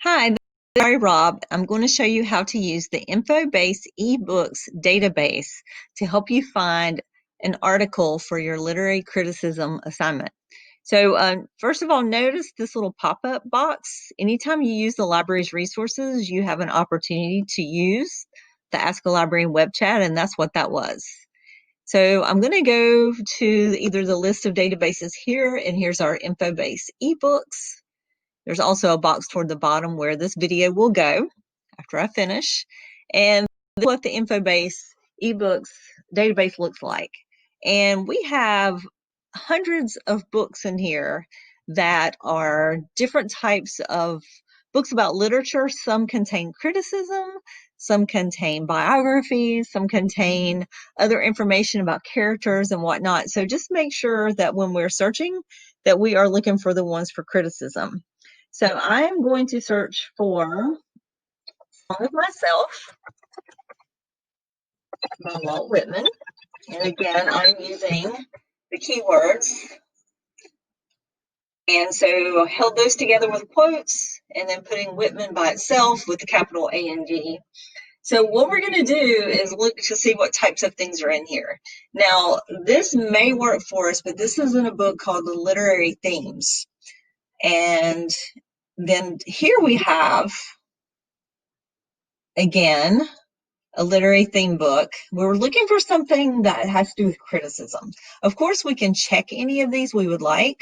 Hi, this is Mary Rob. I'm going to show you how to use the Infobase eBooks database to help you find an article for your literary criticism assignment. So first of all, notice this little pop-up box. Anytime you use the library's resources, you have an opportunity to use the Ask a Librarian web chat, and that's what that was. So I'm going to go to either the list of databases here, and here's our Infobase eBooks. There's also a box toward the bottom where this video will go after I finish. And this is what the Infobase eBooks database looks like. And we have hundreds of books in here that are different types of books about literature. Some contain criticism, some contain biographies, some contain other information about characters and whatnot. So just make sure that when we're searching that we are looking for the ones for criticism. So I'm going to search for Song of Myself by Walt Whitman. And again, I'm using the keywords. And so I held those together with quotes and then putting Whitman by itself with the capital A-N-G. So what we're going to do is look to see what types of things are in here. Now, this may work for us, but this is in a book called The Literary Themes. And then here we have, again, a literary theme book. We're looking for something that has to do with criticism. Of course, we can check any of these we would like.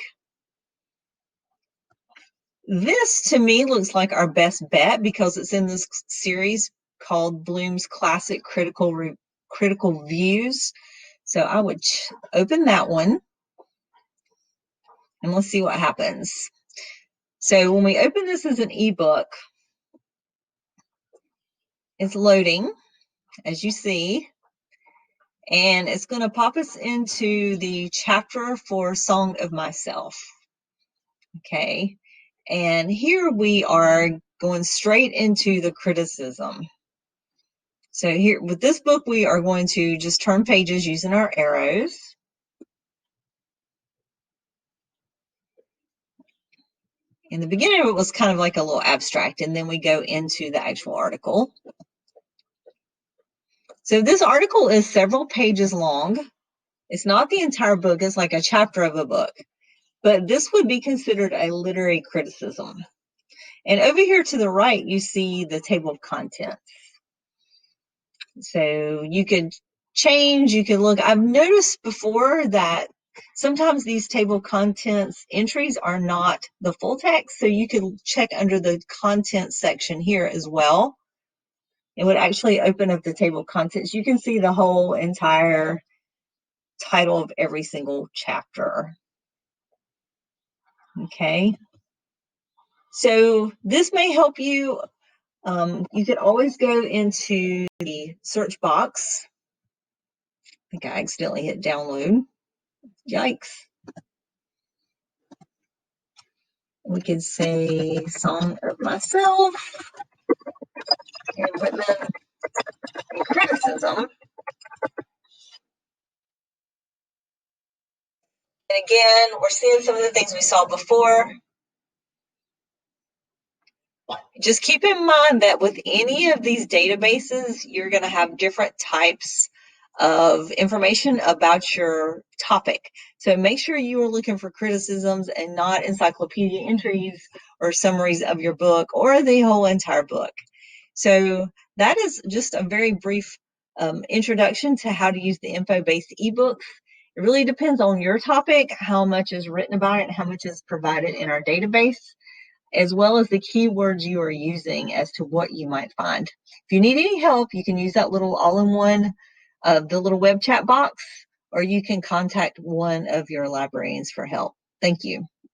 This, to me, looks like our best bet because it's in this series called Bloom's Classic Critical Views. So I would open that one, and let's see what happens. So when we open this as an ebook, it's loading, as you see, and it's going to pop us into the chapter for Song of Myself. Okay, and here we are going straight into the criticism. So here with this book, we are going to just turn pages using our arrows. In the beginning, it was kind of like a little abstract, and then we go into the actual article. So this article is several pages long. It's not the entire book, it's like a chapter of a book, but this would be considered a literary criticism. And over here to the right, you see the table of contents. So you could change, you could look. I've noticed before that sometimes these table of contents entries are not the full text, so you could check under the content section here as well. It would actually open up the table of contents. You can see the whole entire title of every single chapter. Okay. So this may help you. You could always go into the search box. I think I accidentally hit download. Yikes. We could say Song of Myself and Whitman and criticism. And again, we're seeing some of the things we saw before. Just keep in mind that with any of these databases, you're going to have different types of information about your topic. So make sure you are looking for criticisms and not encyclopedia entries or summaries of your book or the whole entire book. So that is just a very brief introduction to how to use the Infobase eBooks. It really depends on your topic, how much is written about it, and how much is provided in our database, as well as the keywords you are using as to what you might find. If you need any help, you can use that little all-in-one, the little web chat box, or you can contact one of your librarians for help. Thank you.